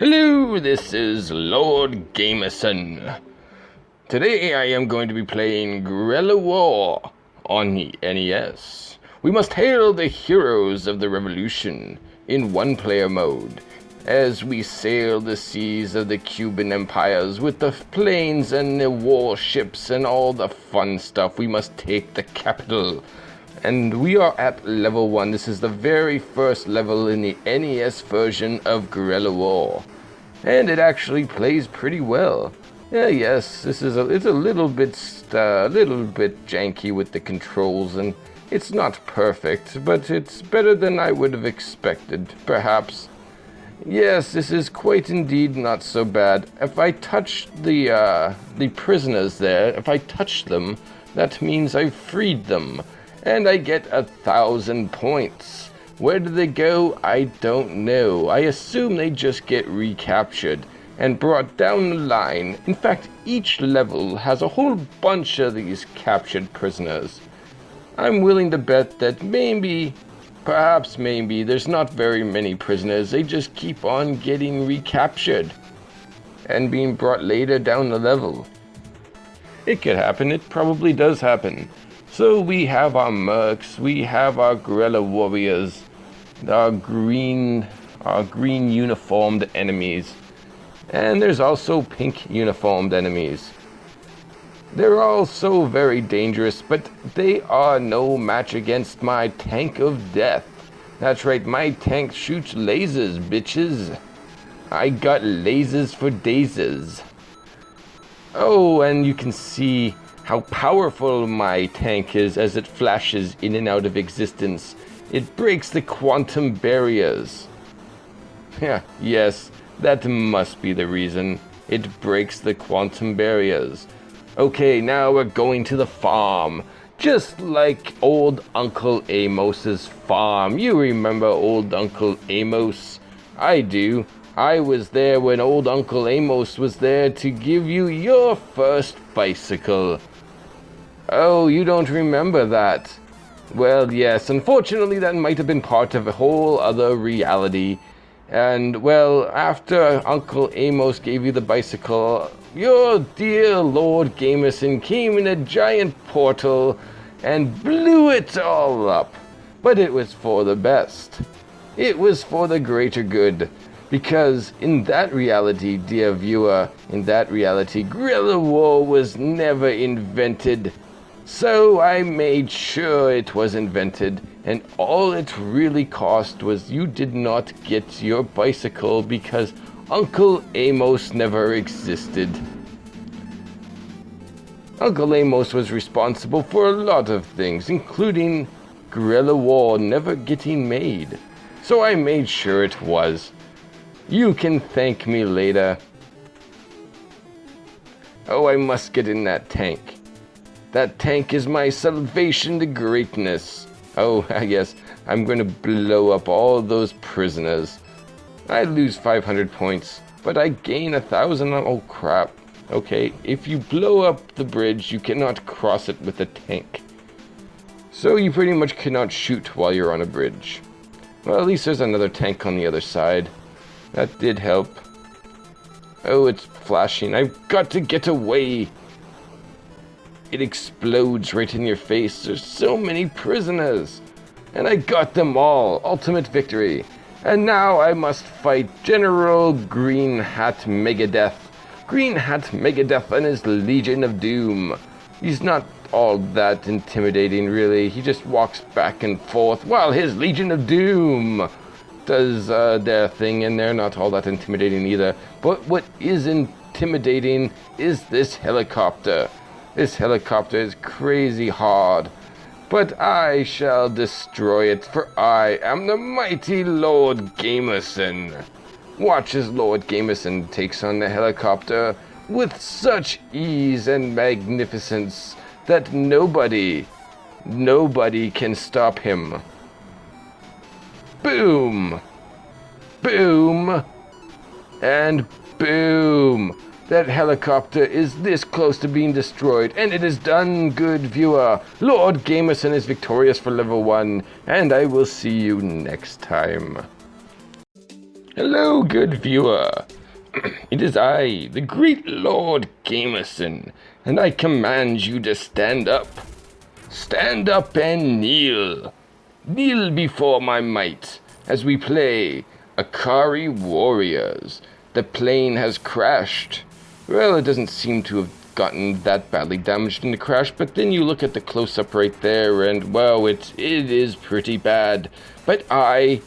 Hello, this is Lord Gamerson. Today I am going to be playing Guerrilla War on the NES. We must hail the heroes of the revolution in one-player mode as we sail the seas of the Cuban empires with the planes and the warships and all the fun stuff. We must take the capital. And we are at level 1. This is the very first level in the NES version of Guerrilla War. And it actually plays pretty well. Yes, it's a little bit janky with the controls, and it's not perfect, but it's better than I would have expected, perhaps. Yes, this is quite indeed not so bad. If I touch the prisoners there, if I touch them, that means I've freed them. And I get 1,000 points. Where do they go? I don't know. I assume they just get recaptured and brought down the line. In fact, each level has a whole bunch of these captured prisoners. I'm willing to bet that perhaps maybe, there's not very many prisoners. They just keep on getting recaptured and being brought later down the level. It could happen. It probably does happen. So we have our mercs, we have our guerrilla warriors, our green uniformed enemies, and there's also pink uniformed enemies. They're all so very dangerous, but they are no match against my tank of death. That's right, my tank shoots lasers, bitches. I got lasers for daisies. Oh, and you can see how powerful my tank is as it flashes in and out of existence. It breaks the quantum barriers. Yes, that must be the reason. It breaks the quantum barriers. Okay, now we're going to the farm. Just like old Uncle Amos's farm. You remember old Uncle Amos? I do. I was there when old Uncle Amos was there to give you your first bicycle. Oh, you don't remember that? Well, yes, unfortunately that might have been part of a whole other reality. And, well, after Uncle Amos gave you the bicycle, your dear Lord Gamerson came in a giant portal and blew it all up. But it was for the best. It was for the greater good. Because in that reality, dear viewer, in that reality, Guerrilla War was never invented. So I made sure it was invented, and all it really cost was you did not get your bicycle because Uncle Amos never existed. Uncle Amos was responsible for a lot of things, including Guerrilla War never getting made. So I made sure it was. You can thank me later. Oh, I must get in that tank. That tank is my salvation to greatness. Oh, yes, I'm going to blow up all those prisoners. I lose 500 points, but I gain 1,000. Oh, crap. Okay, if you blow up the bridge, you cannot cross it with a tank. So you pretty much cannot shoot while you're on a bridge. Well, at least there's another tank on the other side. That did help. Oh, it's flashing. I've got to get away. It explodes right in your face. There's so many prisoners. And I got them all. Ultimate victory. And now I must fight General Green Hat Megadeth. Green Hat Megadeth and his Legion of Doom. He's not all that intimidating, really. He just walks back and forth while his Legion of Doom does their thing, and they're not all that intimidating either. But what is intimidating is this helicopter. This helicopter is crazy hard, but I shall destroy it, for I am the mighty Lord Gamerson. Watch as Lord Gamerson takes on the helicopter with such ease and magnificence that nobody can stop him. Boom! Boom! And boom! That helicopter is this close to being destroyed, and it is done, good viewer. Lord Gamerson is victorious for level 1, and I will see you next time. Hello, good viewer. It is I, the great Lord Gamerson, and I command you to stand up. Stand up and kneel. Kneel before my might as we play Akari Warriors. The plane has crashed. Well, it doesn't seem to have gotten that badly damaged in the crash, but then you look at the close-up right there, and, well, it is pretty bad. But I,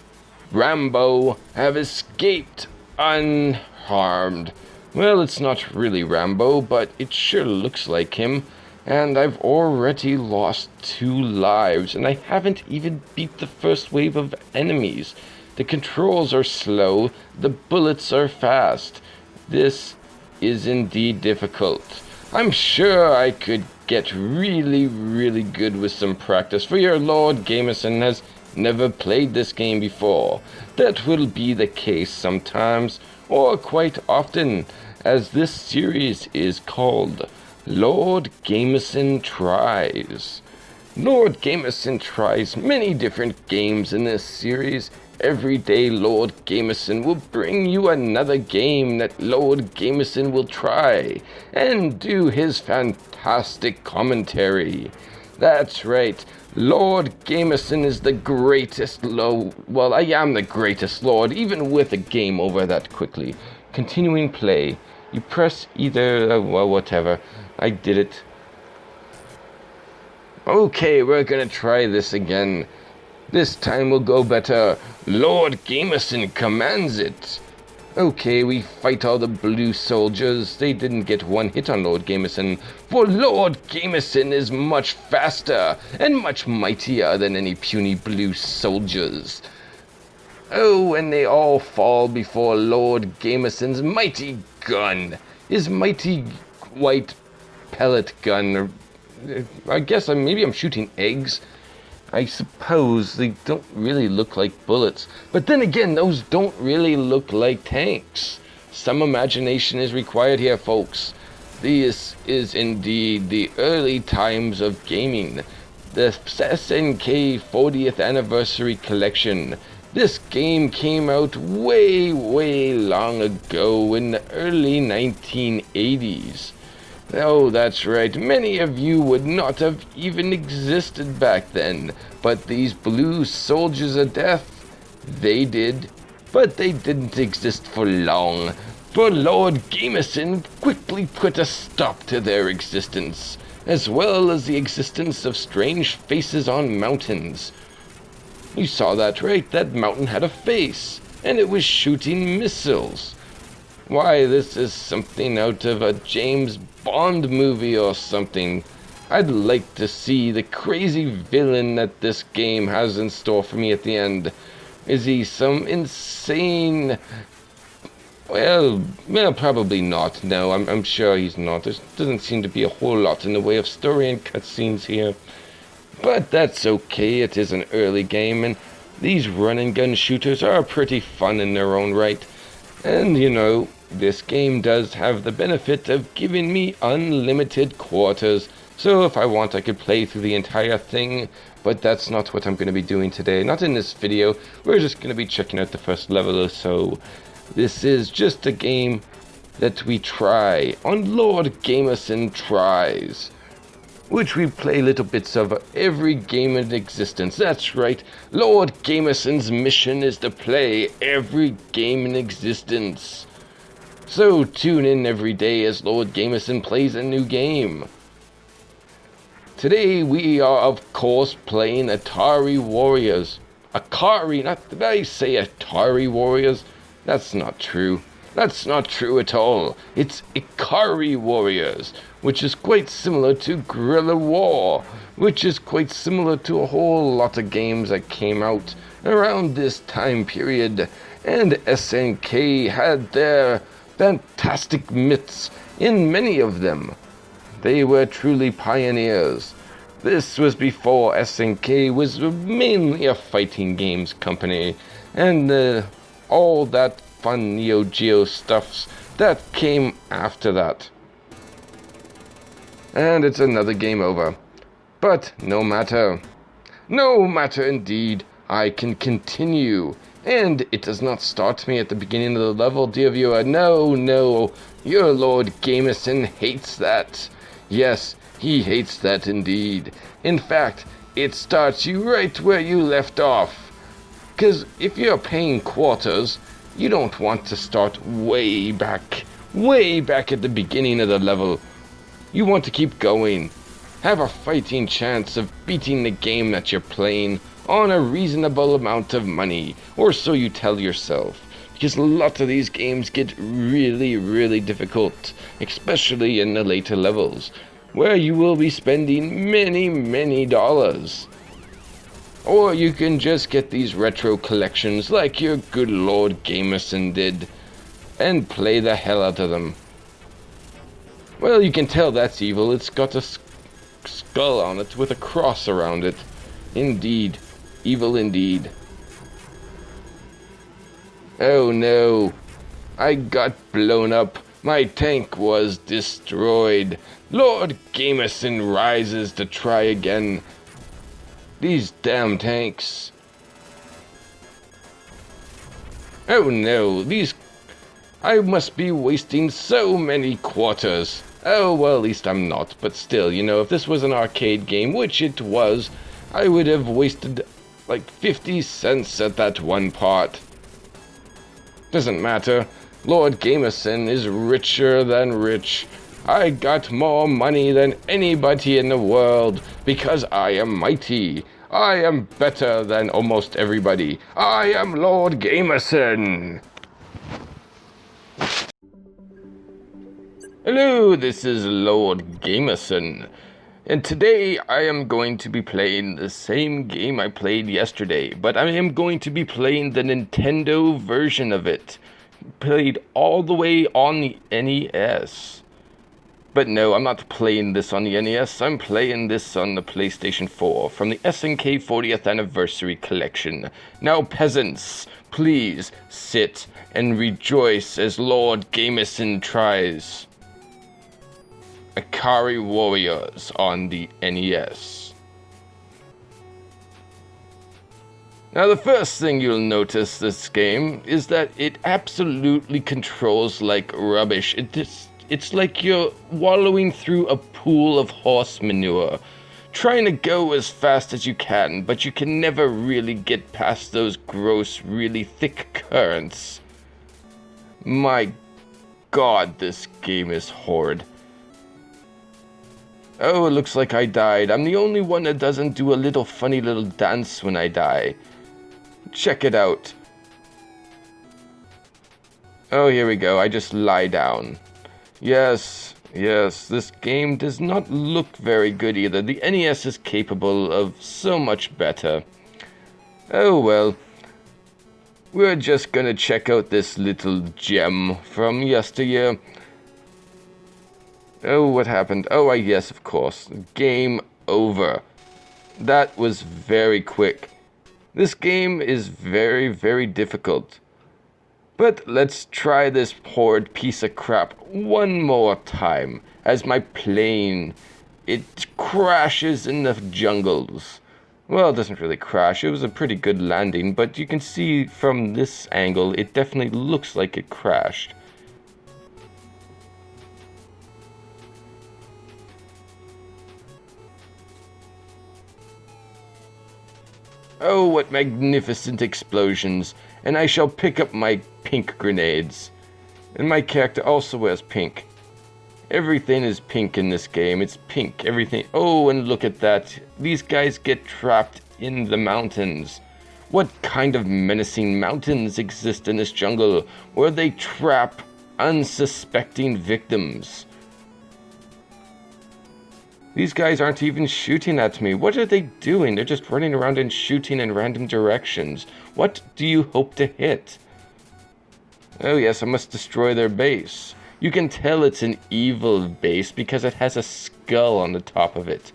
Rambo, have escaped unharmed. Well, it's not really Rambo, but it sure looks like him. And I've already lost 2 lives, and I haven't even beat the first wave of enemies. The controls are slow, the bullets are fast. This is indeed difficult. I'm sure I could get really, really good with some practice, for your Lord Gamerson has never played this game before. That will be the case sometimes, or quite often, as this series is called Lord Gamerson Tries. Lord Gamerson tries many different games in this series. Every day Lord Gamerson will bring you another game that Lord Gamerson will try and do his fantastic commentary. That's right, Lord Gamerson is the greatest well, I am the greatest Lord, even with a game over that quickly. Continuing play. You press either, well, whatever. I did it. Okay, we're gonna try this again. This time will go better. Lord Gamerson commands it. Okay, we fight all the blue soldiers. They didn't get one hit on Lord Gamerson, for Lord Gamerson is much faster and much mightier than any puny blue soldiers. Oh, and they all fall before Lord Gamerson's mighty gun. His mighty white pellet gun. I guess maybe I'm shooting eggs. I suppose they don't really look like bullets. But then again, those don't really look like tanks. Some imagination is required here, folks. This is indeed the early times of gaming. The SNK 40th Anniversary Collection. This game came out way, way long ago in the early 1980s. Oh, that's right, many of you would not have even existed back then, but these blue soldiers of death, they did. But they didn't exist for long, for Lord Gamerson quickly put a stop to their existence, as well as the existence of strange faces on mountains. You saw that, right? That mountain had a face, and it was shooting missiles. Why, this is something out of a James Bond movie or something. I'd like to see the crazy villain that this game has in store for me at the end. Is he some insane... Well, probably not. No, I'm sure he's not. There doesn't seem to be a whole lot in the way of story and cutscenes here. But that's okay, it is an early game, and these run-and-gun shooters are pretty fun in their own right. And, you know, this game does have the benefit of giving me unlimited quarters, so if I want I could play through the entire thing, but that's not what I'm going to be doing today. Not in this video, we're just going to be checking out the first level or so. This is just a game that we try on Lord Gamerson Tries, which we play little bits of every game in existence. That's right, Lord Gamerson's mission is to play every game in existence. So tune in every day as Lord Gamerson plays a new game. Today we are of course playing Atari Warriors. Did I say Atari Warriors? That's not true. That's not true at all. It's Ikari Warriors, which is quite similar to Guerrilla War, which is quite similar to a whole lot of games that came out around this time period. And SNK had their fantastic myths in many of them. They were truly pioneers. This was before SNK was mainly a fighting games company, and all that fun Neo Geo stuffs that came after that. And it's another game over. But no matter. No matter indeed, I can continue And it does not start me at the beginning of the level, dear viewer. No, your Lord Gamerson hates that. Yes, he hates that indeed. In fact, it starts you right where you left off. Because if you're paying quarters, you don't want to start way back at the beginning of the level. You want to keep going. Have a fighting chance of beating the game that you're playing on a reasonable amount of money, or so you tell yourself. Because a lot of these games get really difficult, especially in the later levels, where you will be spending many dollars. Or you can just get these retro collections like your good Lord Gamerson did, and play the hell out of them. Well, you can tell that's evil. It's got a skull on it with a cross around it. Indeed. Evil indeed. Oh no. I got blown up. My tank was destroyed. Lord Gamerson rises to try again. These damn tanks. Oh no, I must be wasting so many quarters. Oh, well, at least I'm not. But still, if this was an arcade game, which it was, I would have wasted like 50 cents at that one part. Doesn't matter. Lord Gamerson is richer than rich. I got more money than anybody in the world because I am mighty. I am better than almost everybody. I am Lord Gamerson. Hello, this is Lord Gamerson, and today I am going to be playing the same game I played yesterday, but I am going to be playing the Nintendo version of it, played all the way on the NES. But no, I'm not playing this on the NES, I'm playing this on the PlayStation 4 from the SNK 40th Anniversary Collection. Now peasants, please sit and rejoice as Lord Gamerson tries Akari Warriors on the NES. Now the first thing you'll notice this game is that it absolutely controls like rubbish. It's like you're wallowing through a pool of horse manure, trying to go as fast as you can, but you can never really get past those gross, really thick currents. My God, this game is horrid. Oh, it looks like I died. I'm the only one that doesn't do a funny little dance when I die. Check it out. Oh, here we go. I just lie down. Yes, this game does not look very good either. The NES is capable of so much better. Oh well. We're just gonna check out this little gem from yesteryear. Oh, what happened? Oh, yes, of course. Game over. That was very quick. This game is very difficult. But let's try this horrid piece of crap one more time as my plane, it crashes in the jungles. Well, it doesn't really crash. It was a pretty good landing, but you can see from this angle, it definitely looks like it crashed. Oh, what magnificent explosions, and I shall pick up my pink grenades. And my character also wears pink. Everything is pink in this game, it's pink, everything. Oh, and look at that. These guys get trapped in the mountains. What kind of menacing mountains exist in this jungle where they trap unsuspecting victims? These guys aren't even shooting at me. What are they doing? They're just running around and shooting in random directions. What do you hope to hit? Oh yes, I must destroy their base. You can tell it's an evil base because it has a skull on the top of it.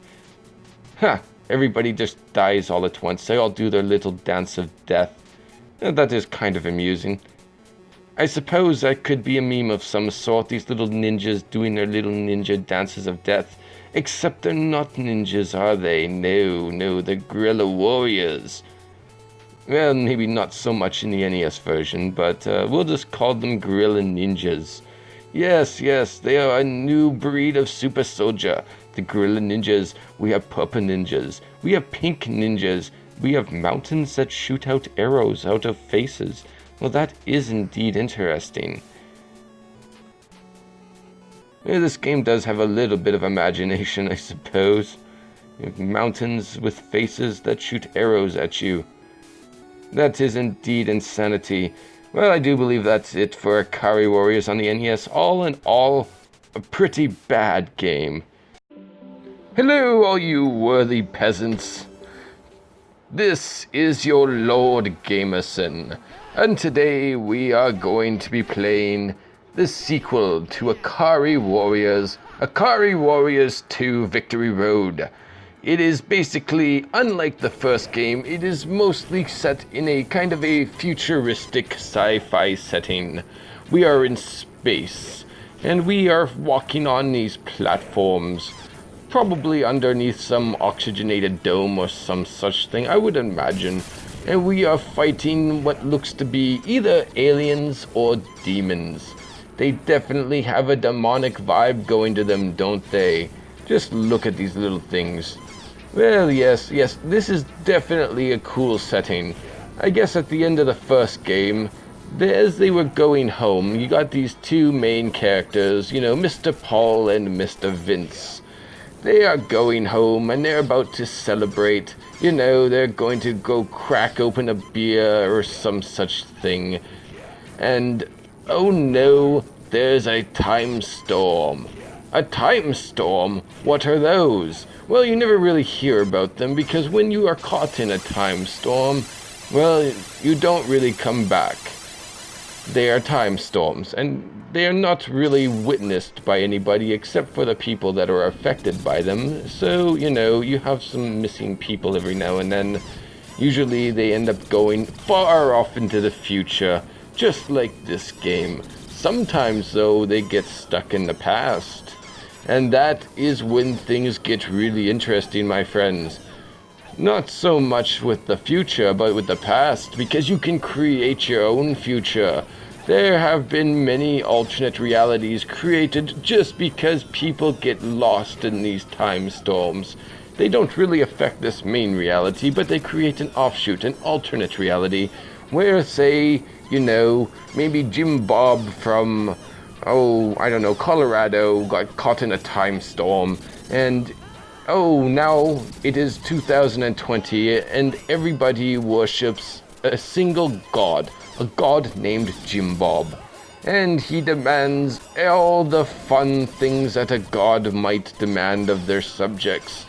Ha! Everybody just dies all at once. They all do their little dance of death. That is kind of amusing. I suppose that could be a meme of some sort. These little ninjas doing their little ninja dances of death. Except they're not ninjas, are they? No, they're guerrilla warriors. Well, maybe not so much in the NES version, but we'll just call them Gorilla Ninjas. Yes, they are a new breed of super soldier. The Gorilla Ninjas. We have Purple Ninjas. We have Pink Ninjas. We have mountains that shoot out arrows out of faces. Well, that is indeed interesting. Yeah, this game does have a little bit of imagination, I suppose. You have mountains with faces that shoot arrows at you. That is indeed insanity. Well, I do believe that's it for Akari Warriors on the NES. All in all, a pretty bad game. Hello, all you worthy peasants. This is your Lord Gamerson, and today we are going to be playing the sequel to Akari Warriors 2 Victory Road. It is basically, unlike the first game, it is mostly set in a kind of a futuristic sci-fi setting. We are in space, and we are walking on these platforms, probably underneath some oxygenated dome or some such thing, I would imagine. And we are fighting what looks to be either aliens or demons. They definitely have a demonic vibe going to them, don't they? Just look at these little things. Well, yes, this is definitely a cool setting. I guess at the end of the first game, as they were going home, you got these two main characters, Mr. Paul and Mr. Vince. They are going home and they're about to celebrate. They're going to go crack open a beer or some such thing. And, oh no, there's a time storm. A time storm? What are those? Well, you never really hear about them because when you are caught in a time storm, well, you don't really come back. They are time storms, and they are not really witnessed by anybody except for the people that are affected by them. So, you have some missing people every now and then. Usually they end up going far off into the future, just like this game. Sometimes, though, they get stuck in the past. And that is when things get really interesting, my friends. Not so much with the future, but with the past, because you can create your own future. There have been many alternate realities created just because people get lost in these time storms. They don't really affect this main reality, but they create an offshoot, an alternate reality, where, say, maybe Jim Bob from, Colorado got caught in a time storm, and now it is 2020, and everybody worships a single god, a god named Jim Bob. And he demands all the fun things that a god might demand of their subjects.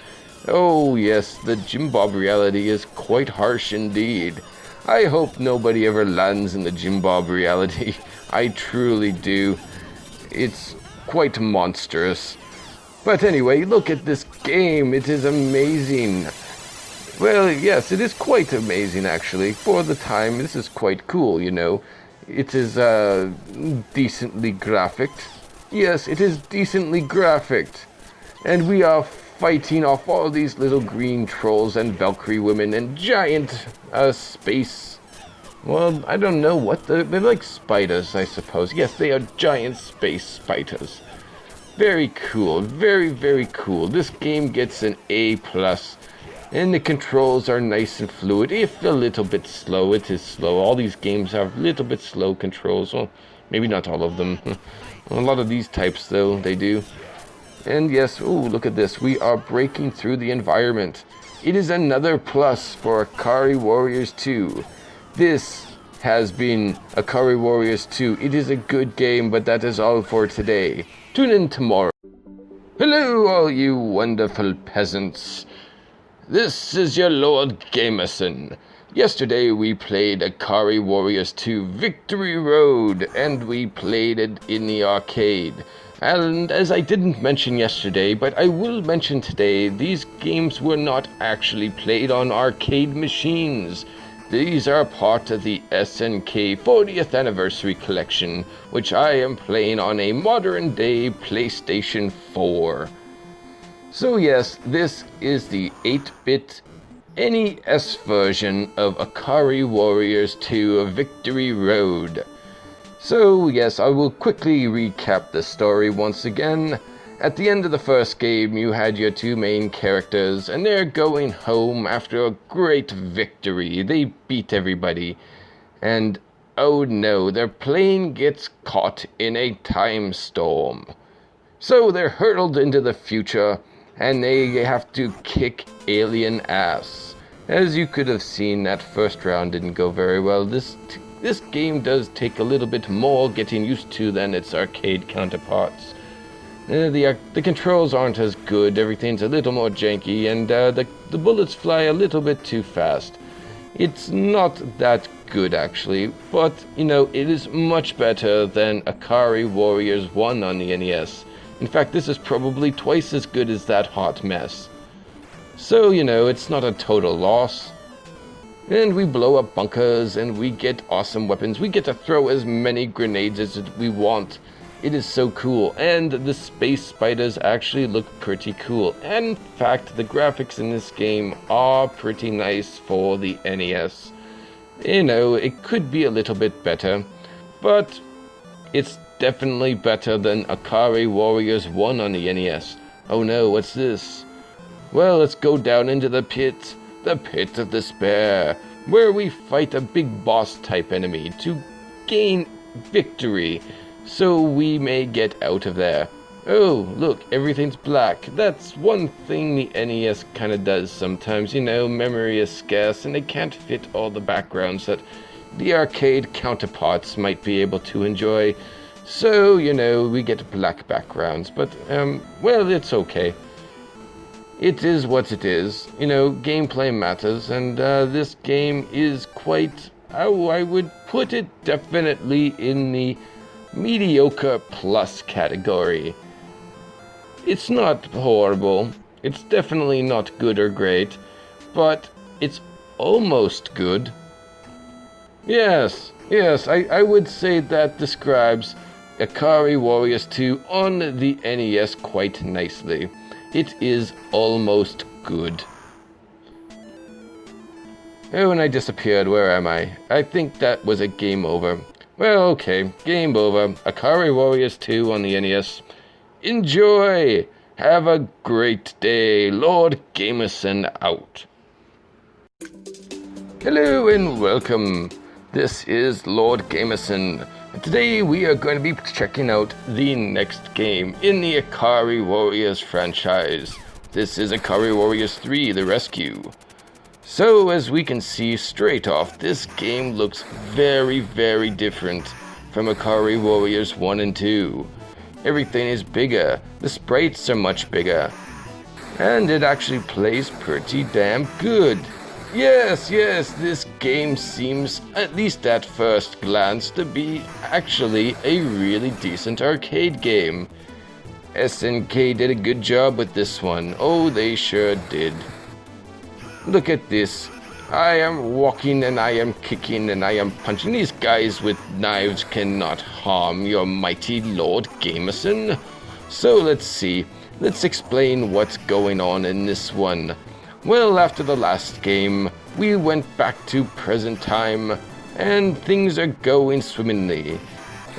Oh yes, the Jim Bob reality is quite harsh indeed. I hope nobody ever lands in the Jim Bob reality. I truly do. It's quite monstrous. But anyway, look at this game. It is amazing. Well, yes, it is quite amazing, actually. For the time, this is quite cool, It is, decently graphicked. Yes, it is decently graphicked. And we are fighting off all these little green trolls and Valkyrie women and giant, space... Well, I don't know what they're like spiders, I suppose. Yes, they are giant space spiders. Very cool. Very, very cool. This game gets an A+. And the controls are nice and fluid. If a little bit slow, it is slow. All these games have a little bit slow controls. Well, maybe not all of them. A lot of these types, though, they do. And yes, look at this. We are breaking through the environment. It is another plus for Akari Warriors 2. This has been Akari Warriors 2. It is a good game, but that is all for today. Tune in tomorrow. Hello, all you wonderful peasants. This is your Lord Gamerson. Yesterday we played Akari Warriors 2 Victory Road, and we played it in the arcade. And as I didn't mention yesterday, but I will mention today, these games were not actually played on arcade machines. These are part of the SNK 40th Anniversary Collection, which I am playing on a modern-day PlayStation 4. So yes, this is the 8-bit NES version of Akari Warriors 2 Victory Road. So yes, I will quickly recap the story once again. At the end of the first game, you had your two main characters, and they're going home after a great victory. They beat everybody, and oh no, their plane gets caught in a time storm. So they're hurtled into the future, and they have to kick alien ass. As you could have seen, that first round didn't go very well. This game does take a little bit more getting used to than its arcade counterparts. The controls aren't as good, everything's a little more janky, and the bullets fly a little bit too fast. It's not that good, actually, but, it is much better than Akari Warriors 1 on the NES. In fact, this is probably twice as good as that hot mess. So, it's not a total loss. And we blow up bunkers, and we get awesome weapons. We get to throw as many grenades as we want. It is so cool, and the space spiders actually look pretty cool. And in fact, the graphics in this game are pretty nice for the NES. It could be a little bit better, but it's definitely better than Akari Warriors 1 on the NES. Oh no, what's this? Well, let's go down into the pit of despair, where we fight a big boss type enemy to gain victory. So we may get out of there. Oh, look, everything's black. That's one thing the NES kind of does sometimes. Memory is scarce and they can't fit all the backgrounds that the arcade counterparts might be able to enjoy. So, we get black backgrounds. But, well, it's okay. It is what it is. Gameplay matters, and this game is quite, I would put it definitely in the mediocre plus category. It's not horrible. It's definitely not good or great, but it's almost good. Yes, I would say that describes Akari Warriors 2 on the NES quite nicely. It is almost good. Oh, and I disappeared. Where am I? I think that was a game over. Well, okay, game over. Akari Warriors 2 on the NES. Enjoy! Have a great day. Lord Gamerson out. Hello and welcome. This is Lord Gamerson. Today we are going to be checking out the next game in the Akari Warriors franchise. This is Akari Warriors 3, The Rescue. So, as we can see straight off, this game looks very, very different from Akari Warriors 1 and 2. Everything is bigger, the sprites are much bigger, and it actually plays pretty damn good. Yes, this game seems, at least at first glance, to be actually a really decent arcade game. SNK did a good job with this one. Oh, they sure did. Look at this. I am walking and I am kicking and I am punching. These guys with knives cannot harm your mighty Lord Gamerson. So let's see. Let's explain what's going on in this one. Well, after the last game, we went back to present time and things are going swimmingly.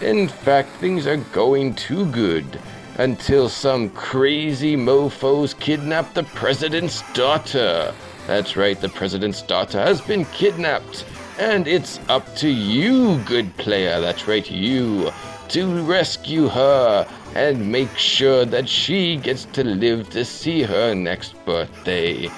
In fact, things are going too good until some crazy mofos kidnap the president's daughter. That's right, the president's daughter has been kidnapped, and it's up to you, good player, that's right, you, to rescue her and make sure that she gets to live to see her next birthday.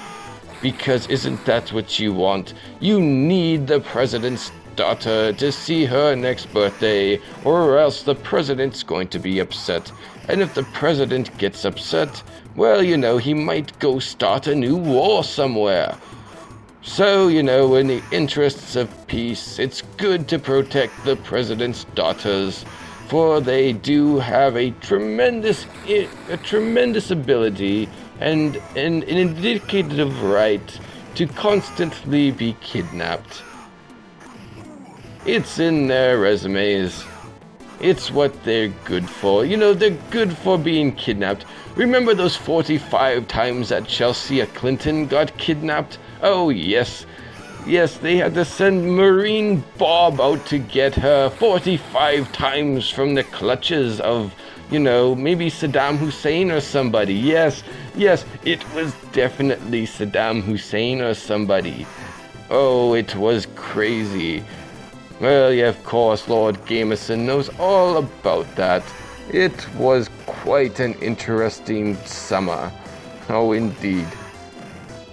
Because isn't that what you want? You need the president's daughter to see her next birthday, or else the president's going to be upset. And if the president gets upset, well, he might go start a new war somewhere. So, in the interests of peace, it's good to protect the president's daughters, for they do have a tremendous ability and an indicative right to constantly be kidnapped. It's in their resumes. It's what they're good for. They're good for being kidnapped. Remember those 45 times that Chelsea Clinton got kidnapped? Oh, yes. Yes, they had to send Marine Bob out to get her 45 times from the clutches of, maybe Saddam Hussein or somebody. Yes, it was definitely Saddam Hussein or somebody. Oh, it was crazy. Well, yeah, of course, Lord Gamerson knows all about that. It was quite an interesting summer. Oh, indeed.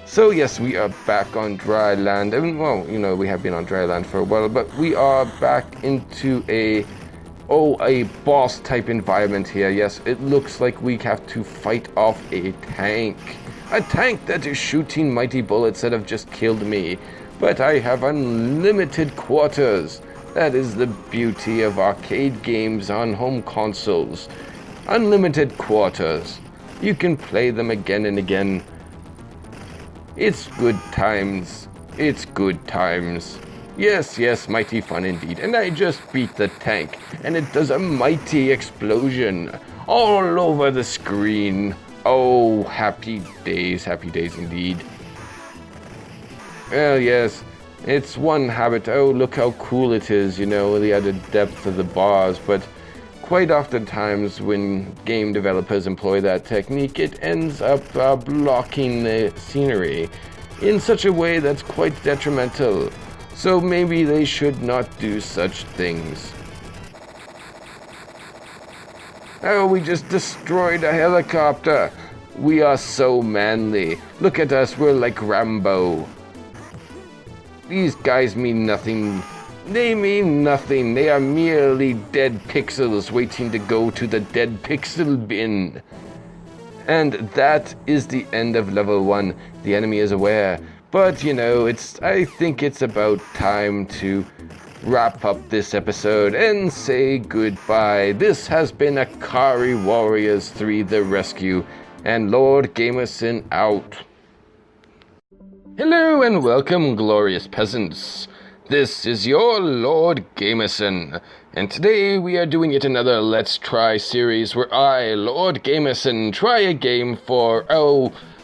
So yes, we are back on dry land, and well, we have been on dry land for a while, but we are back into a boss type environment here. Yes, it looks like we have to fight off a tank that is shooting mighty bullets that have just killed me, but I have unlimited quarters. That is the beauty of arcade games on home consoles. Unlimited quarters. You can play them again and again. It's good times. It's good times. Yes, mighty fun indeed. And I just beat the tank, and it does a mighty explosion all over the screen. Oh, happy days indeed. Well, yes, it's one habit. Oh, look how cool it is, the added depth of the bars, but quite oftentimes when game developers employ that technique, it ends up blocking the scenery in such a way that's quite detrimental. So maybe they should not do such things. Oh, we just destroyed a helicopter. We are so manly. Look at us, we're like Rambo. These guys mean nothing. They mean nothing. They are merely dead pixels waiting to go to the dead pixel bin. And that is the end of level 1. The enemy is aware. But, I think it's about time to wrap up this episode and say goodbye. This has been Akari Warriors 3 The Rescue, and Lord Gamerson out. Hello and welcome, glorious peasants. This is your Lord Gamerson, and today we are doing yet another Let's Try series where I, Lord Gamerson, try a game for,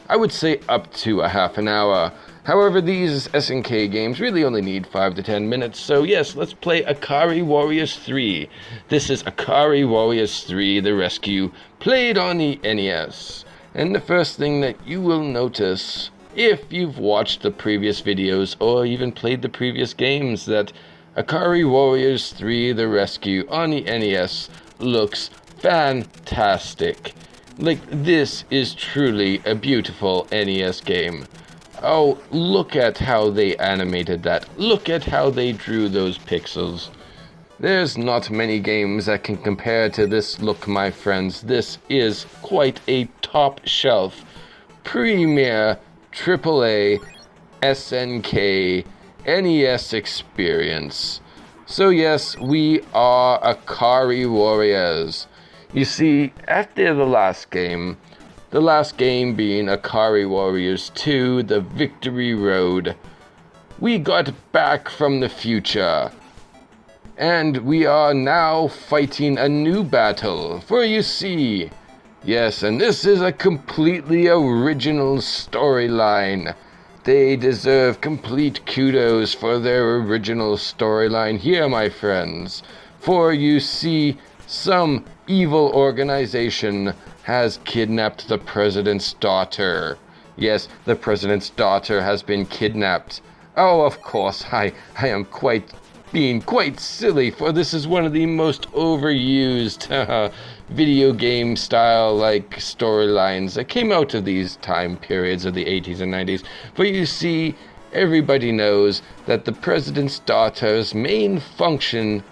I would say up to a half an hour. However, these SNK games really only need 5 to 10 minutes, so yes, let's play Akari Warriors 3. This is Akari Warriors 3 The Rescue, played on the NES. And the first thing that you will notice, if you've watched the previous videos or even played the previous games, that Akari Warriors 3 The Rescue on the NES looks fantastic. Like, this is truly a beautiful NES game. Oh, look at how they animated that. Look at how they drew those pixels. There's not many games that can compare to this look, my friends. This is quite a top-shelf, premier, AAA, SNK, NES experience. So yes, we are Akari Warriors. You see, after the last game being Akari Warriors 2, The Victory Road, we got back from the future. And we are now fighting a new battle, for you see, yes, and this is a completely original storyline. They deserve complete kudos for their original storyline here, my friends. For you see, some evil organization has kidnapped the president's daughter. Yes, the president's daughter has been kidnapped. Oh, of course, I am being quite silly, for this is one of the most overused video game style like storylines that came out of these time periods of the 80s and 90s. For you see, everybody knows that the president's daughter's main function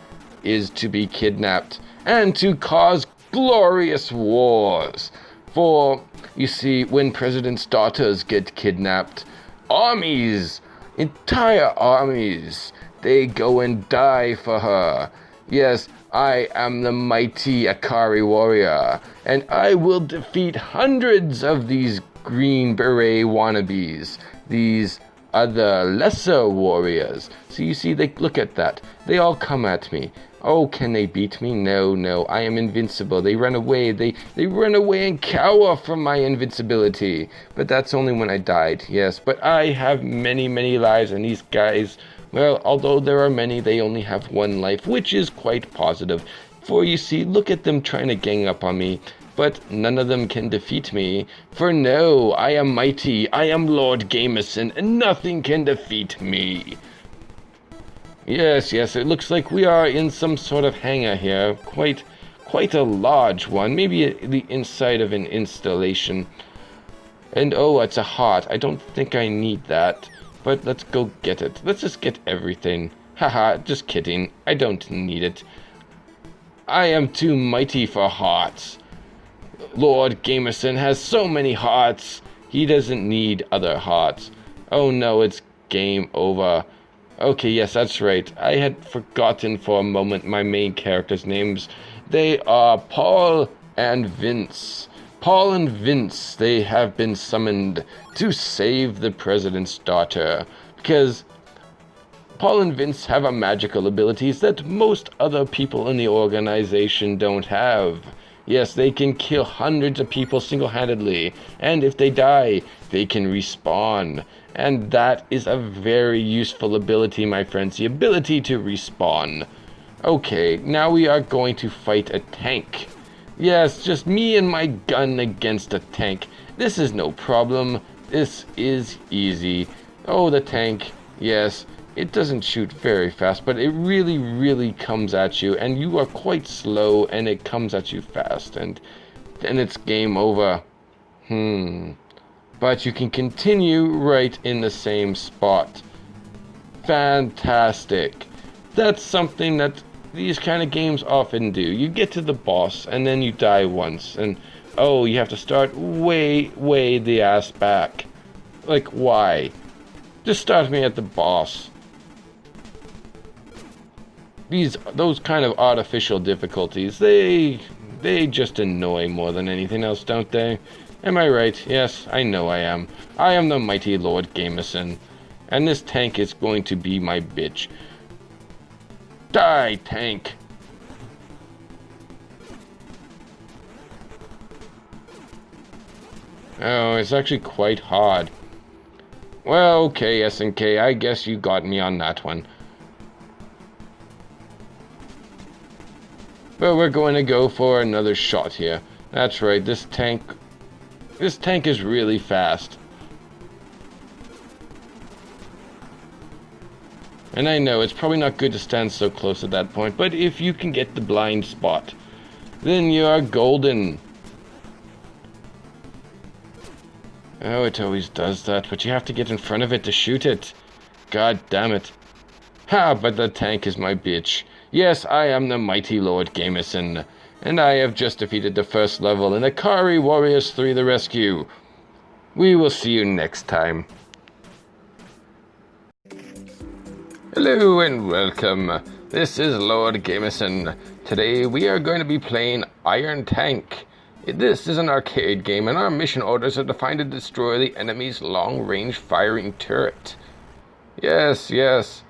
is to be kidnapped and to cause glorious wars. For, you see, when president's daughters get kidnapped, armies, entire armies, they go and die for her. Yes, I am the mighty Akari warrior, and I will defeat hundreds of these Green Beret wannabes, these other lesser warriors. So you see, they look at that. They all come at me. Oh, can they beat me? No, no, I am invincible. They run away. They run away and cower from my invincibility. But that's only when I died, yes. But I have many, many lives, and these guys, well, although there are many, they only have one life, which is quite positive. For you see, look at them trying to gang up on me. But none of them can defeat me. For no, I am mighty. I am Lord Gamerson, and nothing can defeat me. Yes, yes, it looks like we are in some sort of hangar here. Quite a large one. Maybe the inside of an installation. And oh, it's a heart. I don't think I need that. But let's go get it. Let's just get everything. Haha, just kidding. I don't need it. I am too mighty for hearts. Lord Gamerson has so many hearts. He doesn't need other hearts. Oh no, it's game over. Okay, yes, that's right. I had forgotten for a moment my main characters' names. They are Paul and Vince. Paul and Vince, they have been summoned to save the president's daughter. Because Paul and Vince have a magical abilities that most other people in the organization don't have. Yes, they can kill hundreds of people single-handedly, and if they die, they can respawn. And that is a very useful ability, my friends, the ability to respawn. Okay, now we are going to fight a tank. Yes, just me and my gun against a tank. This is no problem. This is easy. Oh, the tank, yes. It doesn't shoot very fast, but it really, really comes at you, and you are quite slow, and it comes at you fast, and then it's game over. But you can continue right in the same spot. Fantastic. That's something that these kind of games often do. You get to the boss, and then you die once, and oh, you have to start way the ass back. Like, why? Just start me at the boss. Those kind of artificial difficulties, they just annoy more than anything else, don't they? Am I right? Yes, I know I am. I am the mighty Lord Gamerson, and this tank is going to be my bitch. Die, tank! Oh, it's actually quite hard. Well, okay, SNK, I guess you got me on that one. But we're going to go for another shot here. That's right, this tank is really fast. And I know it's probably not good to stand so close at that point, but if you can get the blind spot, then you are golden. Oh, it always does that, but you have to get in front of it to shoot it. God damn it. Ha, but the tank is my bitch. Yes, I am the mighty Lord Gamerson, and I have just defeated the first level in Akari Warriors 3 The Rescue. We will see you next time. Hello and welcome. This is Lord Gamerson. Today we are going to be playing Iron Tank. This is an arcade game, and our mission orders are to find and destroy the enemy's long-range firing turret. Yes,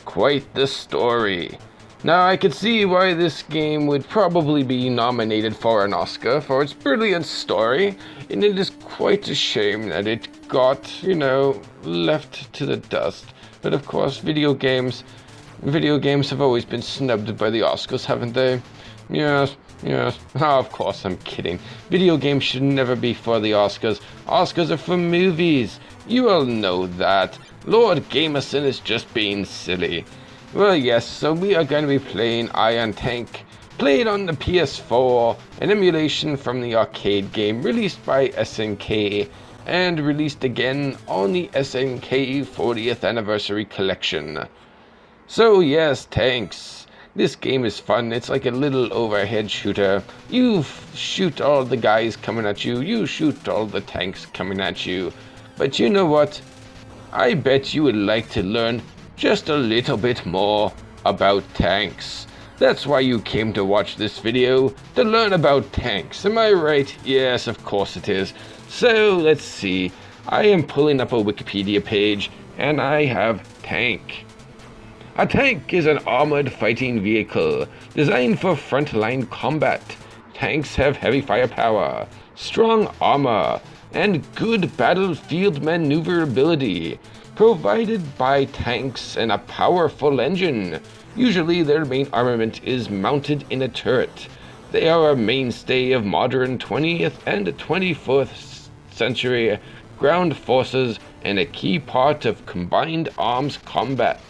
quite the story. Now, I could see why this game would probably be nominated for an Oscar for its brilliant story, and it is quite a shame that it got, left to the dust. But of course, video games have always been snubbed by the Oscars, haven't they? Yes. Oh, of course, I'm kidding. Video games should never be for the Oscars. Oscars are for movies. You all know that. Lord Gamerson is just being silly. Well, yes, so we are going to be playing Iron Tank, played on the PS4, an emulation from the arcade game released by SNK, and released again on the SNK 40th Anniversary Collection. So yes, tanks. This game is fun. It's like a little overhead shooter. You shoot all the guys coming at you, you shoot all the tanks coming at you. But you know what? I bet you would like to learn just a little bit more about tanks. That's why you came to watch this video, to learn about tanks. Am I right? Yes, of course it is. So, let's see. I am pulling up a Wikipedia page, and I have tank. A tank is an armored fighting vehicle designed for frontline combat. Tanks have heavy firepower, strong armor, and good battlefield maneuverability, provided by tanks and a powerful engine. Usually their main armament is mounted in a turret. They are a mainstay of modern 20th and 21st century ground forces and a key part of combined arms combat.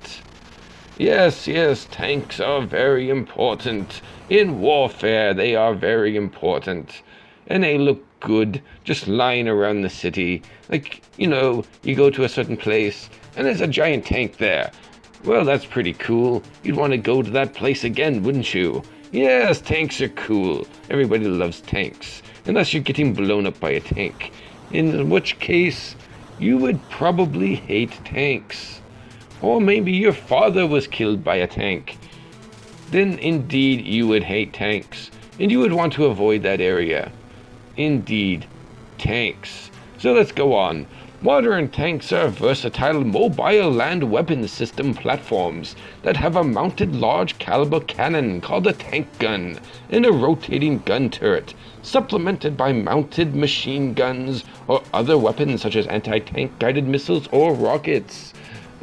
Yes, tanks are very important. In warfare, they are very important. And they look good just lying around the city. Like, you go to a certain place and there's a giant tank there. Well, that's pretty cool. You'd want to go to that place again, wouldn't you? Yes, tanks are cool. Everybody loves tanks. Unless you're getting blown up by a tank. In which case, you would probably hate tanks. Or maybe your father was killed by a tank. Then indeed you would hate tanks. And you would want to avoid that area. Indeed, tanks. So let's go on. Modern tanks are versatile mobile land weapon system platforms that have a mounted large caliber cannon called a tank gun and a rotating gun turret, supplemented by mounted machine guns or other weapons such as anti-tank guided missiles or rockets.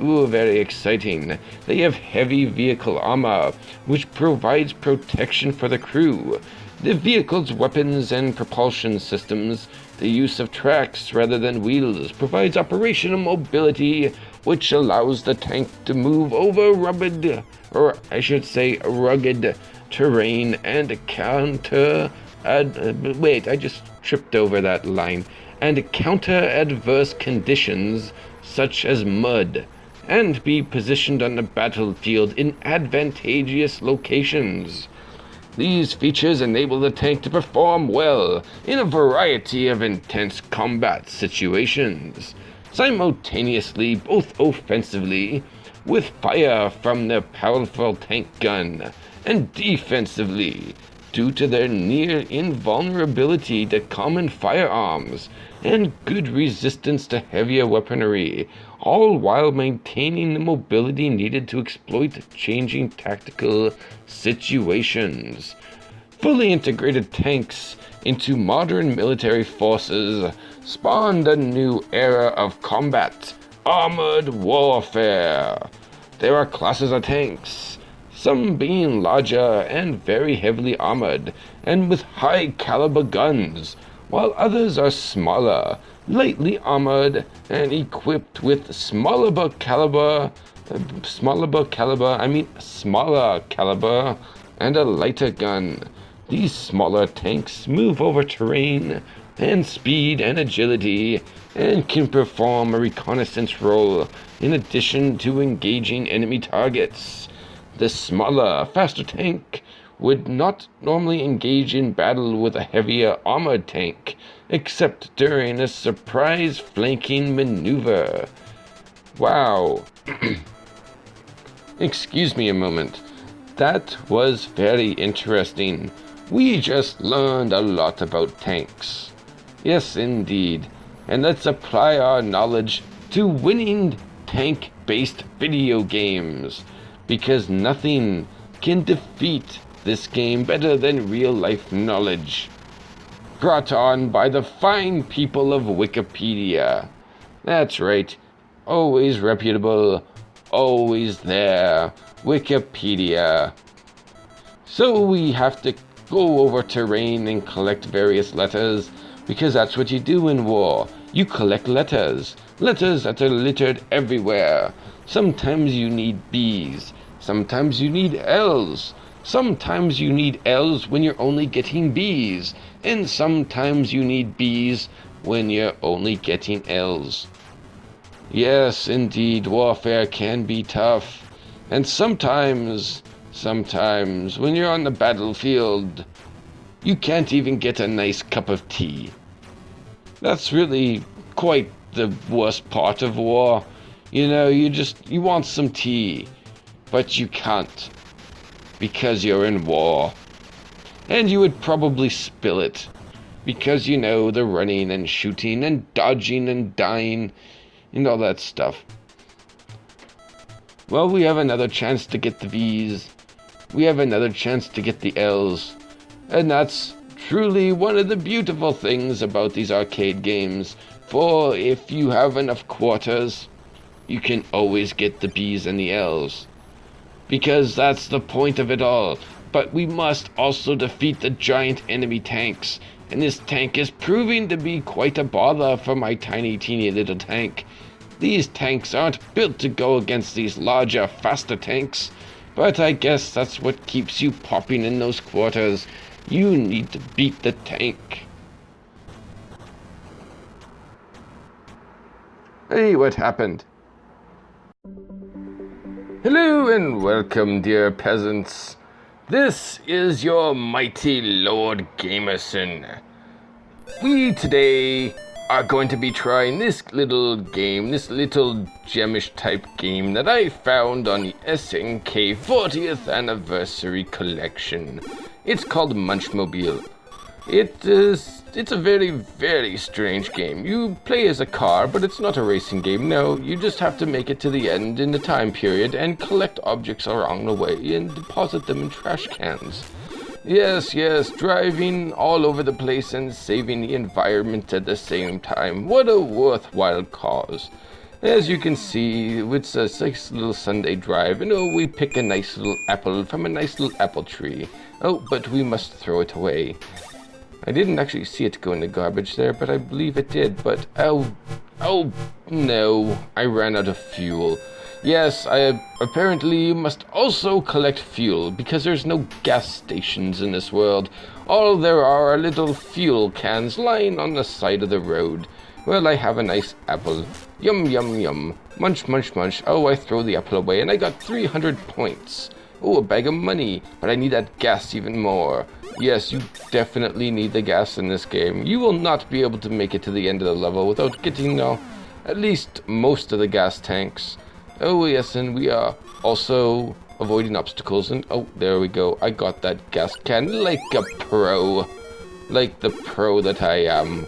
Ooh, very exciting. They have heavy vehicle armor, which provides protection for the crew. The vehicle's weapons and propulsion systems, the use of tracks rather than wheels, provides operational mobility, which allows the tank to move over rugged terrain and counter adverse conditions such as mud, and be positioned on the battlefield in advantageous locations. These features enable the tank to perform well in a variety of intense combat situations, simultaneously both offensively, with fire from their powerful tank gun, and defensively, due to their near invulnerability to common firearms, and good resistance to heavier weaponry, all while maintaining the mobility needed to exploit changing tactical situations. Fully integrated tanks into modern military forces spawned a new era of combat, armored warfare. There are classes of tanks, some being larger and very heavily armored and with high caliber guns, while others are smaller, lightly armored, and equipped with smaller caliber, and a lighter gun. These smaller tanks move over terrain and speed and agility, and can perform a reconnaissance role in addition to engaging enemy targets. The smaller, faster tank would not normally engage in battle with a heavier armored tank, except during a surprise flanking maneuver. Wow. Excuse me a moment. That was very interesting. We just learned a lot about tanks. Yes, indeed. And let's apply our knowledge to winning tank-based video games, because nothing can defeat this game better than real-life knowledge. Brought on by the fine people of Wikipedia. That's right. Always reputable. Always there. Wikipedia. So we have to go over terrain and collect various letters, because that's what you do in war. You collect letters. Letters that are littered everywhere. Sometimes you need B's. Sometimes you need L's. Sometimes you need L's when you're only getting B's, and sometimes you need B's when you're only getting L's. Yes, indeed, warfare can be tough, and sometimes when you're on the battlefield, you can't even get a nice cup of tea. That's really quite the worst part of war. You want some tea, but you can't, because you're in war. And you would probably spill it, because the running and shooting and dodging and dying and all that stuff. Well, we have another chance to get the V's. We have another chance to get the L's. And that's truly one of the beautiful things about these arcade games. For if you have enough quarters, you can always get the B's and the L's. Because that's the point of it all. But we must also defeat the giant enemy tanks. And this tank is proving to be quite a bother for my tiny, teeny little tank. These tanks aren't built to go against these larger, faster tanks. But I guess that's what keeps you popping in those quarters. You need to beat the tank. Hey, what happened? Hello and welcome, dear peasants. This is your mighty Lord Gamerson. We today are going to be trying this little game, this little gemish type game that I found on the SNK 40th Anniversary Collection. It's called Munchmobile. It's a very, very strange game. You play as a car, but it's not a racing game. No, you just have to make it to the end in the time period and collect objects along the way and deposit them in trash cans. Yes, driving all over the place and saving the environment at the same time. What a worthwhile cause. As you can see, it's a nice little Sunday drive, and we pick a nice little apple from a nice little apple tree. Oh, but we must throw it away. I didn't actually see it go in the garbage there, but I believe it did. But, oh no, I ran out of fuel. Yes, apparently you must also collect fuel, because there's no gas stations in this world. All there are little fuel cans lying on the side of the road. Well, I have a nice apple. Yum, yum, yum. Munch, munch, munch. Oh, I throw the apple away, and I got 300 points. Oh, a bag of money, but I need that gas even more. Yes, you definitely need the gas in this game. You will not be able to make it to the end of the level without getting at least most of the gas tanks. Oh, yes, and we are also avoiding obstacles. And oh, there we go. I got that gas can like a pro. Like the pro that I am.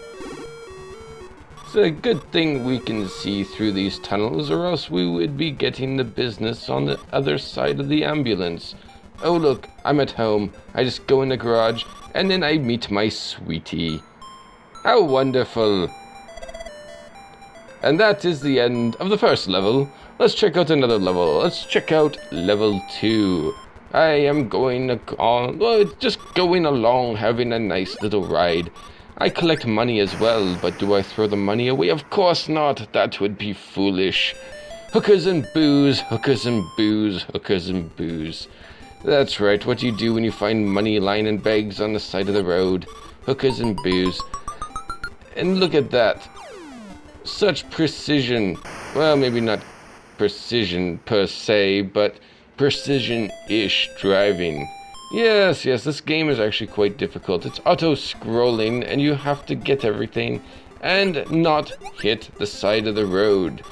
It's a good thing we can see through these tunnels, or else we would be getting the business on the other side of the ambulance. Oh, look, I'm at home. I just go in the garage, and then I meet my sweetie. How wonderful. And that is the end of the first level. Let's check out another level. Let's check out level 2. I am just going along, having a nice little ride. I collect money as well, but do I throw the money away? Of course not. That would be foolish. Hookers and booze, hookers and booze, hookers and booze. That's right, what you do when you find money lying in bags on the side of the road. Hookers and booze. And look at that. Such precision. Well, maybe not precision per se, but precision-ish driving. Yes, this game is actually quite difficult. It's auto-scrolling, and you have to get everything and not hit the side of the road.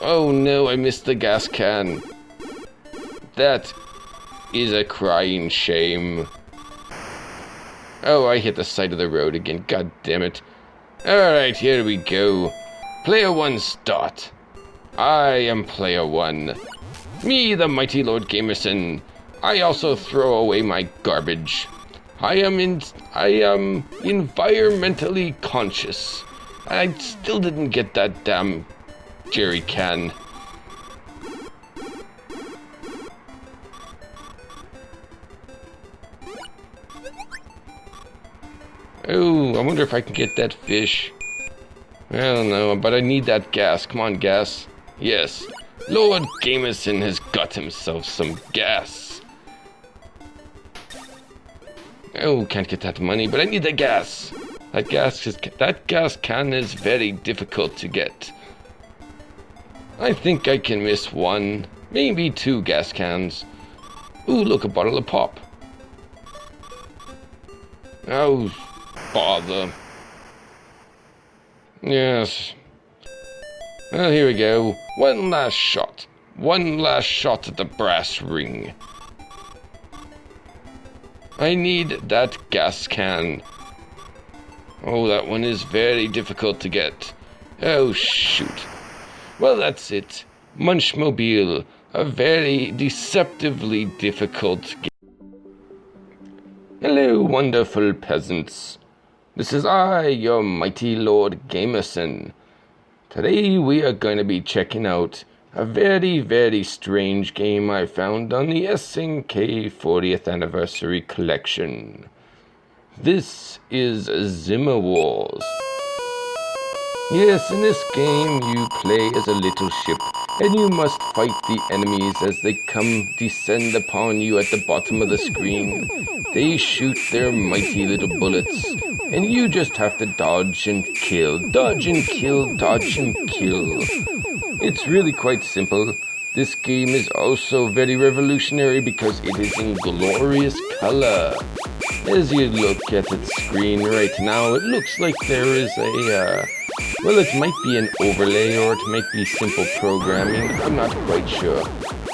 Oh no, I missed the gas can. That is a crying shame. Oh, I hit the side of the road again. God damn it. Alright, here we go. Player 1 start. I am player 1. Me, the mighty Lord Gamerson. I also throw away my garbage. I am environmentally conscious. I still didn't get that damn jerry can. Oh, I wonder if I can get that fish. I don't know, but I need that gas. Come on, gas. Yes. Lord Gamerson has got himself some gas. Oh, can't get that money, but I need the gas. That gas can is very difficult to get. I think I can miss one, maybe 2 gas cans. Ooh, look, a bottle of pop. Oh, bother. Yes. Well, here we go. One last shot. One last shot at the brass ring. I need that gas can. Oh, that one is very difficult to get. Oh, shoot. Well, that's it. Munchmobile, a very deceptively difficult game. Hello, wonderful peasants. This is I, your mighty Lord Gamerson. Today we are going to be checking out a very, very strange game I found on the SNK 40th Anniversary Collection. This is Zimmer Wars. Yes, in this game you play as a little ship, and you must fight the enemies as they descend upon you at the bottom of the screen. They shoot their mighty little bullets, and you just have to dodge and kill, dodge and kill, dodge and kill. It's really quite simple. This game is also very revolutionary because it is in glorious color. As you look at its screen right now, it looks like there is well, it might be an overlay or it might be simple programming. I'm not quite sure.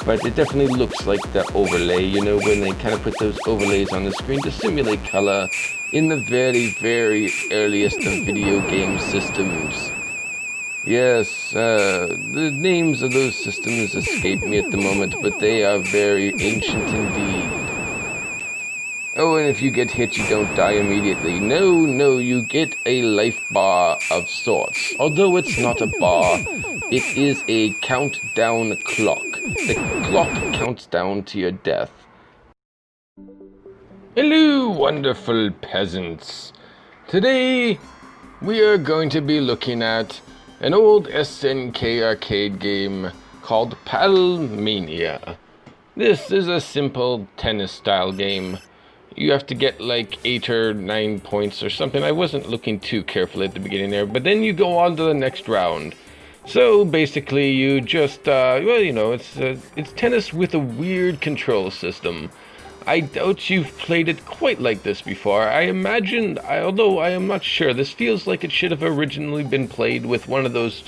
But it definitely looks like the overlay, you know, when they kind of put those overlays on the screen to simulate color in the very, very earliest of video game systems. Yes, the names of those systems escape me at the moment, but they are very ancient indeed. Oh, and if you get hit, you don't die immediately. No, you get a life bar of sorts. Although it's not a bar, it is a countdown clock. The clock counts down to your death. Hello, wonderful peasants. Today, we are going to be looking at an old SNK arcade game called Paddlemania. This is a simple tennis-style game. You have to get like 8 or 9 points or something. I wasn't looking too carefully at the beginning there, but then you go on to the next round. So basically you just, well, you know, it's tennis with a weird control system. I doubt you've played it quite like this before. I imagine, although I am not sure, this feels like it should have originally been played with one of those,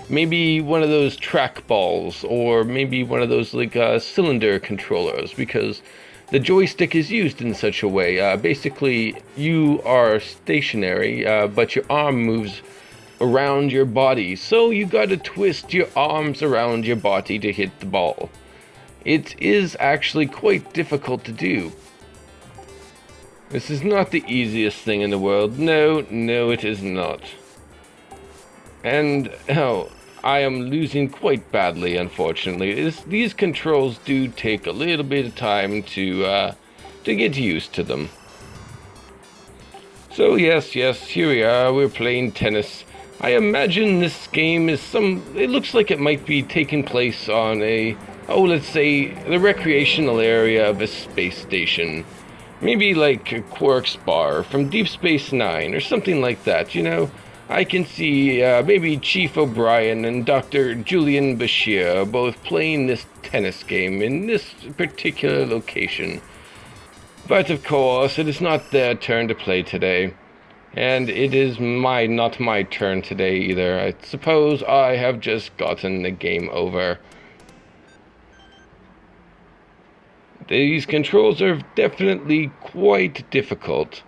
maybe one of those track balls, or maybe one of those like cylinder controllers, because the joystick is used in such a way. Basically, you are stationary, but your arm moves around your body. So you gotta twist your arms around your body to hit the ball. It is actually quite difficult to do. This is not the easiest thing in the world. No, it is not. And, I am losing quite badly, unfortunately. These controls do take a little bit of time to get used to them. So yes, here we are, we're playing tennis. I imagine this game is it looks like it might be taking place on let's say, the recreational area of a space station. Maybe like Quark's Bar from Deep Space Nine, or something like that, you know? I can see maybe Chief O'Brien and Dr. Julian Bashir both playing this tennis game in this particular location. But of course, it is not their turn to play today. And it is not my turn today either. I suppose I have just gotten the game over. These controls are definitely quite difficult.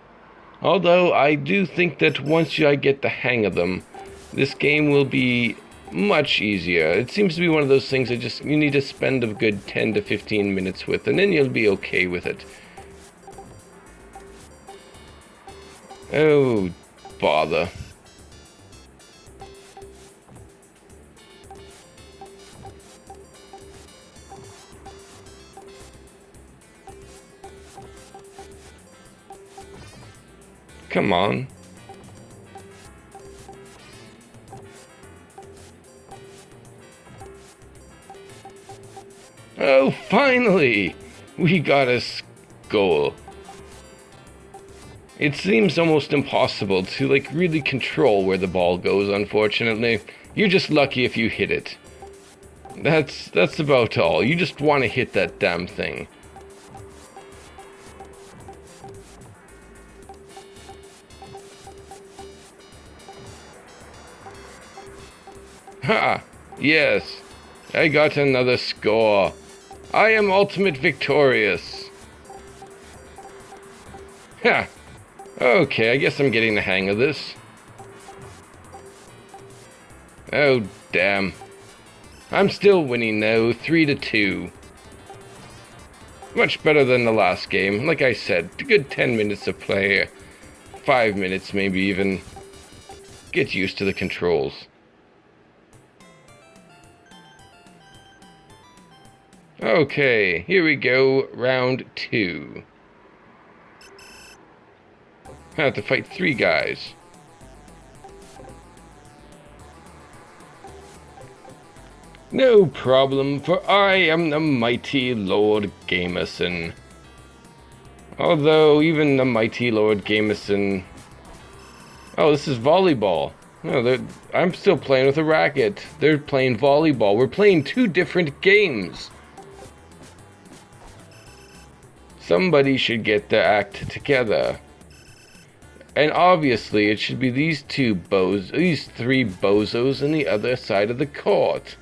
Although I do think that once I get the hang of them, this game will be much easier. It seems to be one of those things that you need to spend a good 10 to 15 minutes with, and then you'll be okay with it. Oh, bother. Come on. Oh, finally! We got a goal. It seems almost impossible to, like, really control where the ball goes, unfortunately. You're just lucky if you hit it. That's about all. You just want to hit that damn thing. Ha! Yes, I got another score. I am ultimate victorious. Ha! Okay, I guess I'm getting the hang of this. Oh, damn. I'm still winning though, 3-2. Much better than the last game. Like I said, a good 10 minutes of play. 5 minutes maybe even. Get used to the controls. Okay, here we go, round 2. I have to fight 3 guys. No problem, for I am the mighty Lord Gamerson. Although, even the mighty Lord Gamerson... Oh, this is volleyball. No, I'm still playing with a racket. They're playing volleyball. We're playing 2 different games. Somebody should get their act together. And obviously, it should be these 3 bozos on the other side of the court.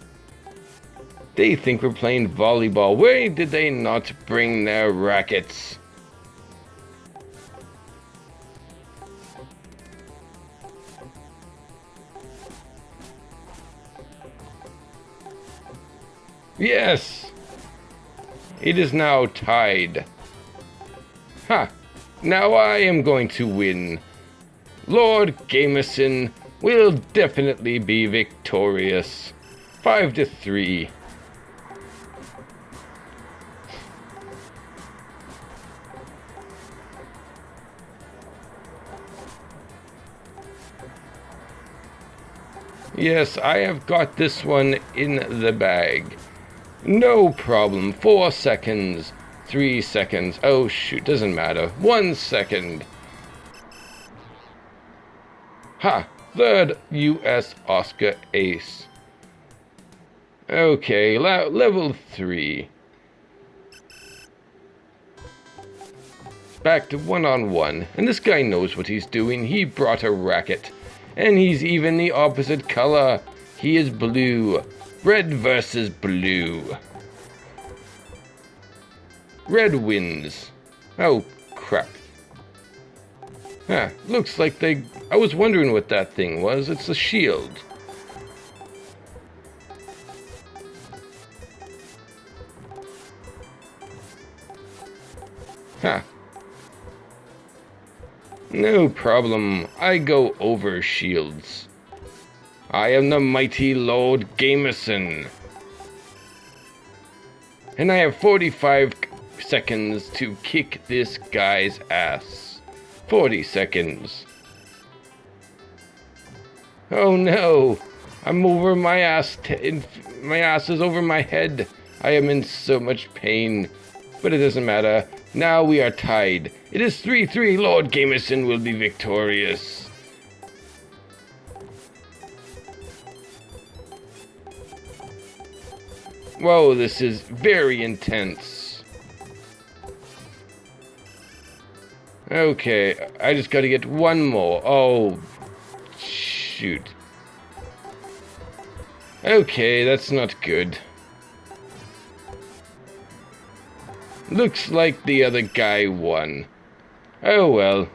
They think we're playing volleyball. Why did they not bring their rackets? Yes! It is now tied. Ha! Now I am going to win. Lord Gamerson will definitely be victorious. 5-3. Yes, I have got this one in the bag. No problem. 4 seconds. 3 seconds. Oh shoot, doesn't matter. 1 second. Ha! 3rd US Oscar ace. Okay, level 3. Back to 1-on-1. And this guy knows what he's doing. He brought a racket. And he's even the opposite color. He is blue. Red versus blue. Red wins. Oh, crap. Huh, looks like I was wondering what that thing was. It's a shield. Huh. No problem. I go over shields. I am the mighty Lord Gamerson. And I have 45 seconds to kick this guy's ass. 40 seconds. Oh no! I'm over my ass. My ass is over my head. I am in so much pain. But it doesn't matter. Now we are tied. It is 3-3. Lord Gamerson will be victorious. Whoa, this is very intense. Okay, I just gotta get one more. Oh, shoot. Okay, that's not good. Looks like the other guy won. Oh well.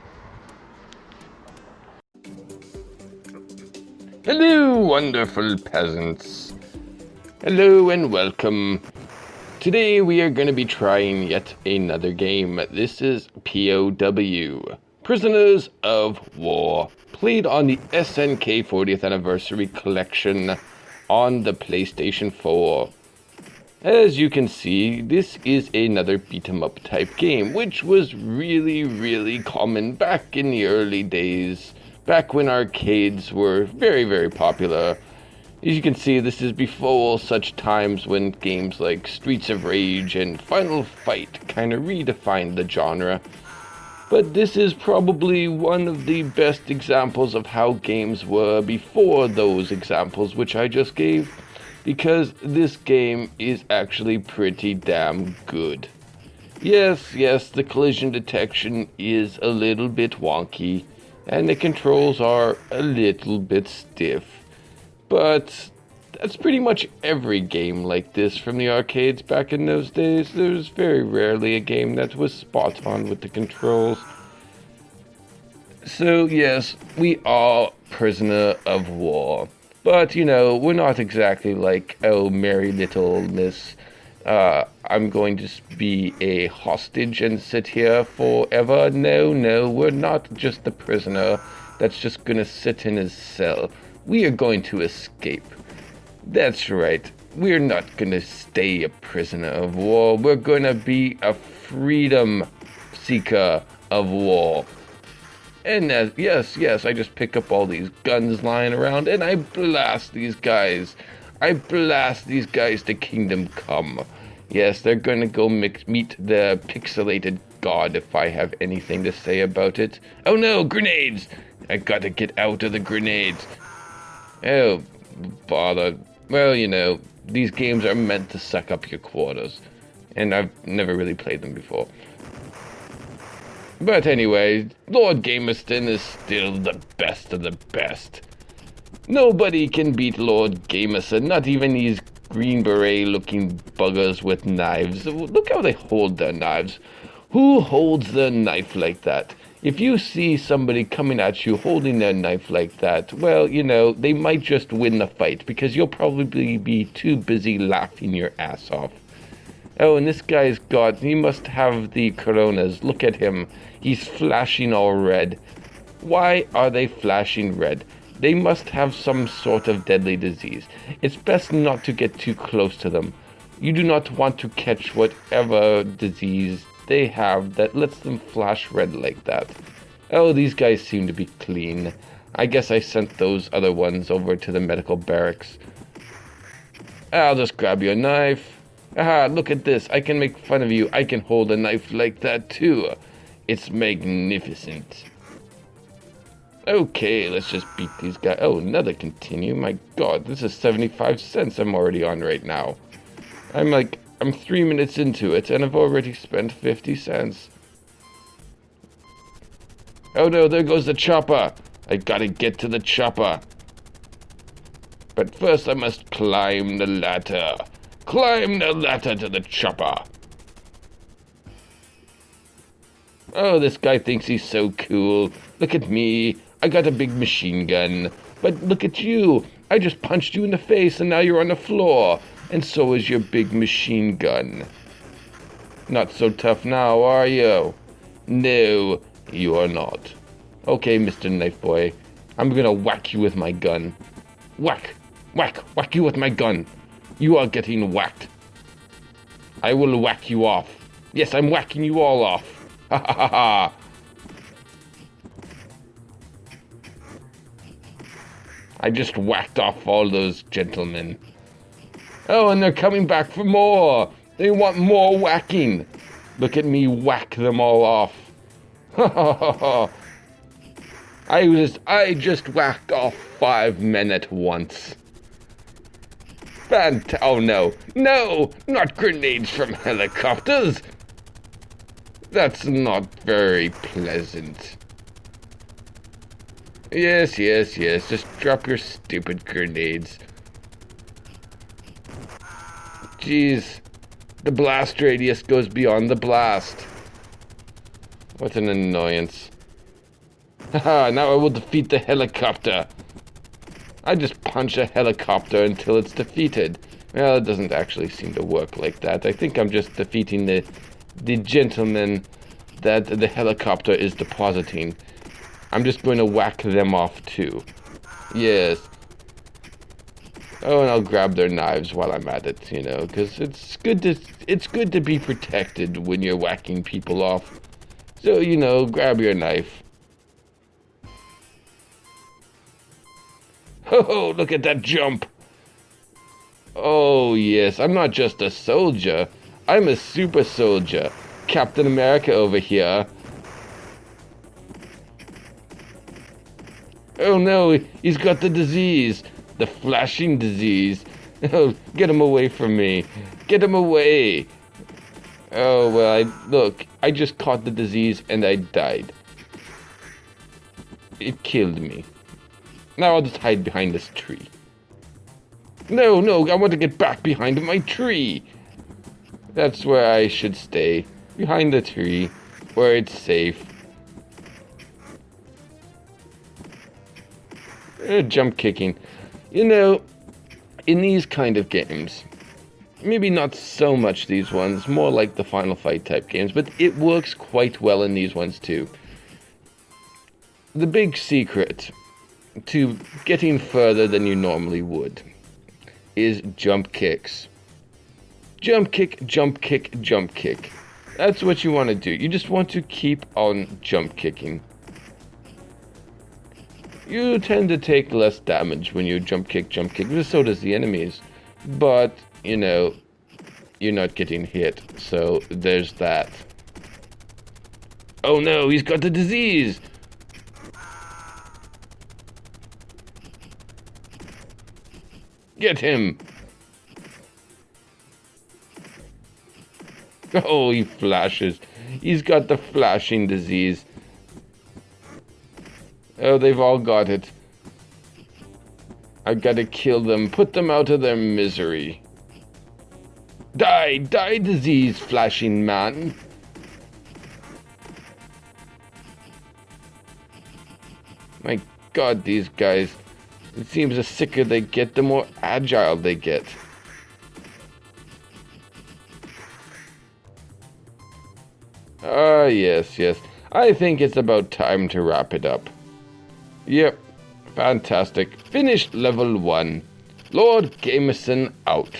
Hello, wonderful peasants. Hello and welcome. Today we are going to be trying yet another game. This is POW, Prisoners of War, played on the SNK 40th Anniversary Collection on the PlayStation 4. As you can see, this is another beat-em-up type game, which was really common back in the early days, back when arcades were very popular. As you can see, this is before such times when games like Streets of Rage and Final Fight kind of redefined the genre. But this is probably one of the best examples of how games were before those examples which I just gave, because this game is actually pretty damn good. Yes, the collision detection is a little bit wonky, and the controls are a little bit stiff. But that's pretty much every game like this from the arcades back in those days. There was very rarely a game that was spot on with the controls. So yes, we are Prisoner of War. But, you know, we're not exactly like, oh, merry little miss. I'm going to be a hostage and sit here forever. No, we're not just a prisoner that's just gonna sit in his cell. We are going to escape. That's right. We're not gonna stay a prisoner of war. We're gonna be a freedom seeker of war. And yes, I just pick up all these guns lying around and I blast these guys. I blast these guys to kingdom come. Yes, they're gonna go meet the pixelated god if I have anything to say about it. Oh no, grenades! I gotta get out of the grenades. Oh, bother. Well, you know, these games are meant to suck up your quarters. And I've never really played them before. But anyway, Lord Gamerson is still the best of the best. Nobody can beat Lord Gamerson, not even these Green Beret-looking buggers with knives. Look how they hold their knives. Who holds their knife like that? If you see somebody coming at you holding their knife like that, well, you know, they might just win the fight because you'll probably be too busy laughing your ass off. Oh, and this guy's he must have the coronas. Look at him. He's flashing all red. Why are they flashing red? They must have some sort of deadly disease. It's best not to get too close to them. You do not want to catch whatever disease they have that lets them flash red like that. Oh, these guys seem to be clean. I guess I sent those other ones over to the medical barracks. I'll just grab your knife. Aha, look at this. I can make fun of you. I can hold a knife like that too. It's magnificent. Okay, let's just beat these guys. Oh, another continue. My god, this is 75 cents I'm already on right now. I'm 3 minutes into it, and I've already spent 50 cents. Oh no, there goes the chopper. I gotta get to the chopper. But first I must climb the ladder. Climb the ladder to the chopper. Oh, this guy thinks he's so cool. Look at me. I got a big machine gun. But look at you. I just punched you in the face and now you're on the floor. And so is your big machine gun. Not so tough now, are you? No, you are not. Okay, Mr. Knife Boy. I'm gonna whack you with my gun. Whack! Whack! Whack you with my gun. You are getting whacked. I will whack you off. Yes, I'm whacking you all off. Ha ha ha ha. I just whacked off all those gentlemen. Oh, and they're coming back for more. They want more whacking. Look at me whack them all off. Ha ha ha ha. I just whacked off 5 men at once. Oh no, no, not grenades from helicopters. That's not very pleasant. Yes, just drop your stupid grenades. Jeez, the blast radius goes beyond the blast. What an annoyance. Haha, now I will defeat the helicopter. I just punch a helicopter until it's defeated. Well, it doesn't actually seem to work like that. I think I'm just defeating the gentleman that the helicopter is depositing. I'm just going to whack them off too. Yes. Oh, and I'll grab their knives while I'm at it, you know, because it's good to be protected when you're whacking people off. So, you know, grab your knife. Oh, look at that jump. Oh, yes, I'm not just a soldier. I'm a super soldier. Captain America over here. Oh, no, he's got the disease. The flashing disease. Oh, get him away from me. Get him away. Oh, well, look, I just caught the disease and I died. It killed me. Now I'll just hide behind this tree. No, I want to get back behind my tree. That's where I should stay. Behind the tree, where it's safe. Jump kicking. You know, in these kind of games, maybe not so much these ones, more like the Final Fight type games, but it works quite well in these ones too. The big secret to getting further than you normally would is jump kicks. Jump kick, jump kick, jump kick. That's what you want to do. You just want to keep on jump kicking. You tend to take less damage when you jump kick, but so does the enemies. But, you know, you're not getting hit, so there's that. Oh no, he's got the disease! Get him! Oh, he flashes. He's got the flashing disease. Oh, they've all got it. I've got to kill them, put them out of their misery. Die, die, disease, flashing man. My God, these guys. It seems the sicker they get, the more agile they get. Ah, yes, yes. I think it's about time to wrap it up. Yep, fantastic. Finished level 1. Lord Gamerson out.